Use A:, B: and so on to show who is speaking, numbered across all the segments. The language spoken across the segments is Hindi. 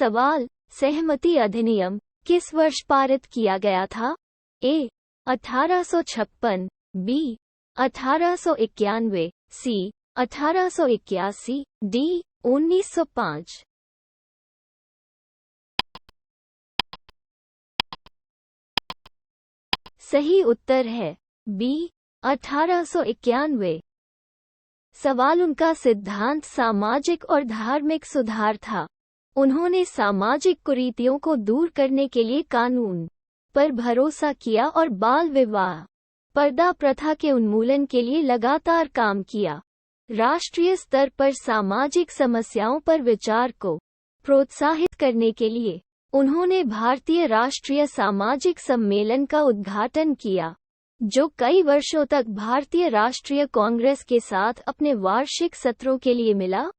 A: सवाल, सहमति अधिनियम किस वर्ष पारित किया गया था? ए. 1856, बी. 1891, सी. 1881, डी. 1905। सही उत्तर है बी. 1891। सवाल, उनका सिद्धांत सामाजिक और धार्मिक सुधार था। उन्होंने सामाजिक कुरीतियों को दूर करने के लिए कानून पर भरोसा किया और बाल विवाह, पर्दा प्रथा के उन्मूलन के लिए लगातार काम किया। राष्ट्रीय स्तर पर सामाजिक समस्याओं पर विचार को प्रोत्साहित करने के लिए उन्होंने भारतीय राष्ट्रीय सामाजिक सम्मेलन का उद्घाटन किया, जो कई वर्षों तक भारतीय राष्ट्रीय कांग्रेस के साथ अपने वार्षिक सत्रों के लिए मिला।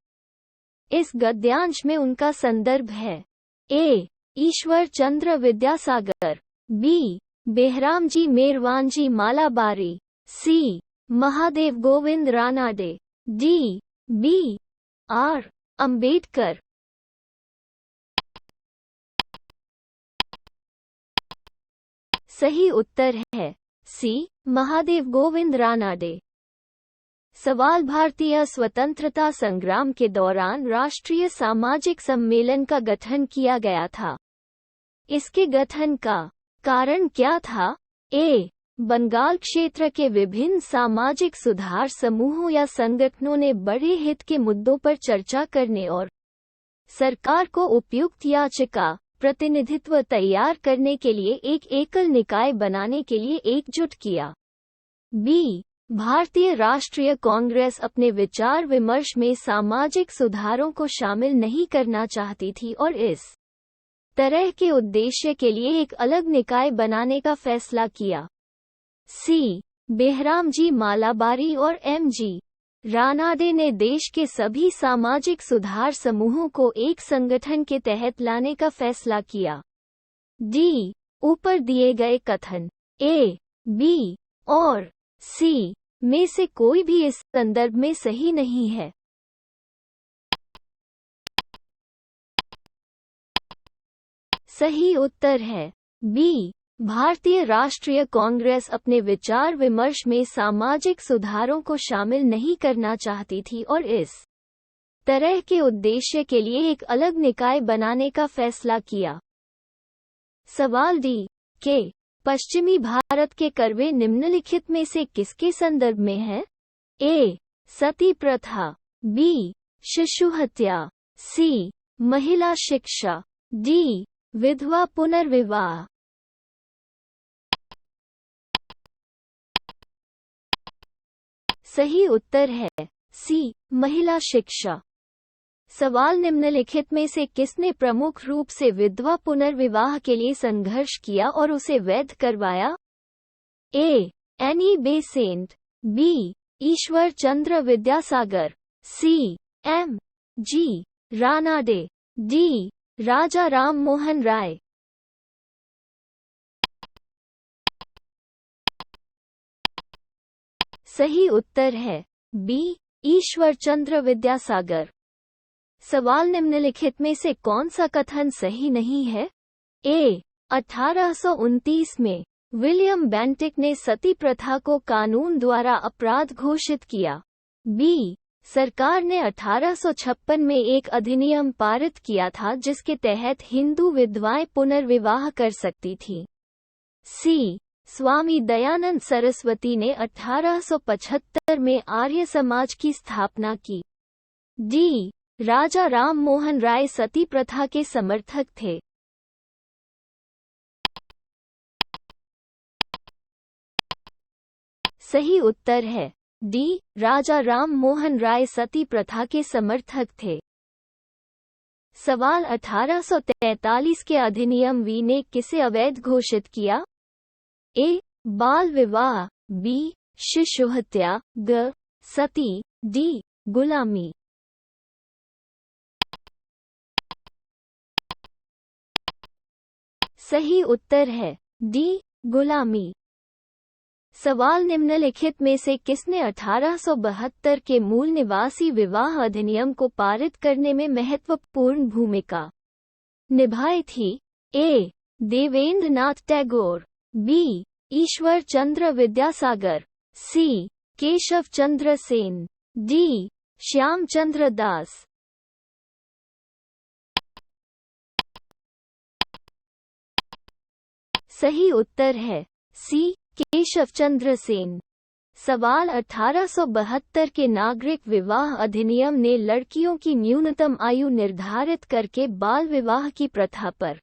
A: इस गद्यांश में उनका संदर्भ है: A. Ishwar Chandra Vidyasagar, B. Behramji Merwanji Malabari, C. Mahadev Govind Ranade, D. B. R. Ambedkar. सही उत्तर है सी. महादेव गोविंद रानाडे। सवाल, भारतीय स्वतंत्रता संग्राम के दौरान राष्ट्रीय सामाजिक सम्मेलन का गठन किया गया था। इसके गठन का कारण क्या था? ए. बंगाल क्षेत्र के विभिन्न सामाजिक सुधार समूहों या संगठनों ने बड़े हित के मुद्दों पर चर्चा करने और सरकार को उपयुक्त याचिका प्रतिनिधित्व तैयार करने के लिए एक एकल निकाय बनाने के लिए एकजुट किया। बी. भारतीय राष्ट्रीय कांग्रेस अपने विचार विमर्श में सामाजिक सुधारों को शामिल नहीं करना चाहती थी और इस तरह के उद्देश्य के लिए एक अलग निकाय बनाने का फैसला किया। सी. बेहरामजी मालाबारी और एम.जी. रानाडे ने देश के सभी सामाजिक सुधार समूहों को एक संगठन के तहत लाने का फैसला किया। डी. ऊपर दिए गए कथन ए, बी और सी में से कोई भी इस संदर्भ में सही नहीं है। सही उत्तर है बी. भारतीय राष्ट्रीय कांग्रेस अपने विचार विमर्श में सामाजिक सुधारों को शामिल नहीं करना चाहती थी और इस तरह के उद्देश्य के लिए एक अलग निकाय बनाने का फैसला किया। सवाल, डी. के. पश्चिमी भारत के करवे निम्नलिखित में से किसके संदर्भ में है? ए. सती प्रथा, बी. शिशु हत्या, सी. महिला शिक्षा, डी. विधवा पुनर्विवाह। सही उत्तर है सी. महिला शिक्षा। सवाल, निम्नलिखित में से किसने प्रमुख रूप से विधवा पुनर्विवाह के लिए संघर्ष किया और उसे वैध करवाया? A. Annie Besant, B. Ishwar Chandra Vidyasagar, C. M. G. Ranade, D. Raja Ram Mohan Roy. सही उत्तर है बी. ईश्वर चंद्र विद्यासागर। सवाल, निम्नलिखित में से कौन सा कथन सही नहीं है? ए. 1829 में विलियम बेंटिक ने सती प्रथा को कानून द्वारा अपराध घोषित किया। बी. सरकार ने 1856 में एक अधिनियम पारित किया था जिसके तहत हिंदू विधवाएं पुनर्विवाह कर सकती थीं। सी. स्वामी दयानंद सरस्वती ने 1875 में आर्य समाज की स्थापना की। डी. राजा राम मोहन राय सती प्रथा के समर्थक थे। सही उत्तर है डी. राजा राम मोहन राय सती प्रथा के समर्थक थे। सवाल, 1843 के अधिनियम वी ने किसे अवैध घोषित किया? ए. बाल विवाह, बी. शिशु हत्या, ग. सती, डी. गुलामी। सही उत्तर है डी. गुलामी। सवाल, निम्नलिखित में से किसने 1872 के मूल निवासी विवाह अधिनियम को पारित करने में महत्वपूर्ण भूमिका निभाई थी? ए. देवेंद्र नाथ टैगोर, बी. ईश्वर चंद्र विद्यासागर, सी. केशव चंद्र सेन, डी. श्यामचंद्र दास। सही उत्तर है सी. केशव चंद्र सेन। सवाल 1872 के नागरिक विवाह अधिनियम ने लड़कियों की न्यूनतम आयु निर्धारित करके बाल विवाह की प्रथा पर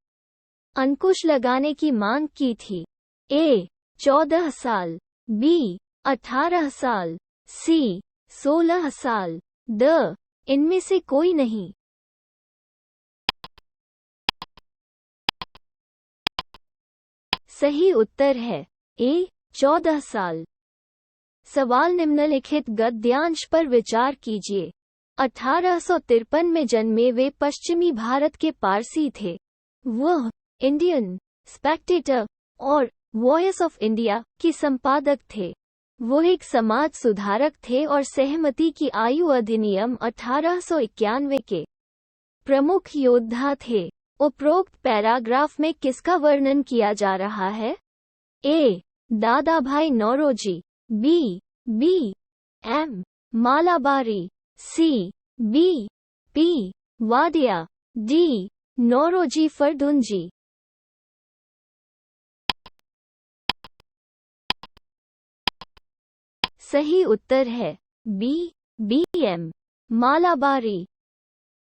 A: अंकुश लगाने की मांग की थी। ए. 14 साल, बी. 18 साल, सी. 16 साल, द. इनमें से कोई नहीं। सही उत्तर है ए. 14 साल। सवाल निम्नलिखित गद्यांश पर विचार कीजिए। 1853 में जन्मे वे पश्चिमी भारत के पारसी थे। वह इंडियन स्पेक्टेटर और वॉइस ऑफ इंडिया के संपादक थे। वो एक समाज सुधारक थे और सहमति की आयु अधिनियम 1891 के प्रमुख योद्धा थे। उपरोक्त पैराग्राफ में किसका वर्णन किया जा रहा है? A. Dadabhai Naoroji, B. M. Malabari, C. B. P. Wadia, D. Naoroji Furdunji. सही उत्तर है बी. एम. मालाबारी।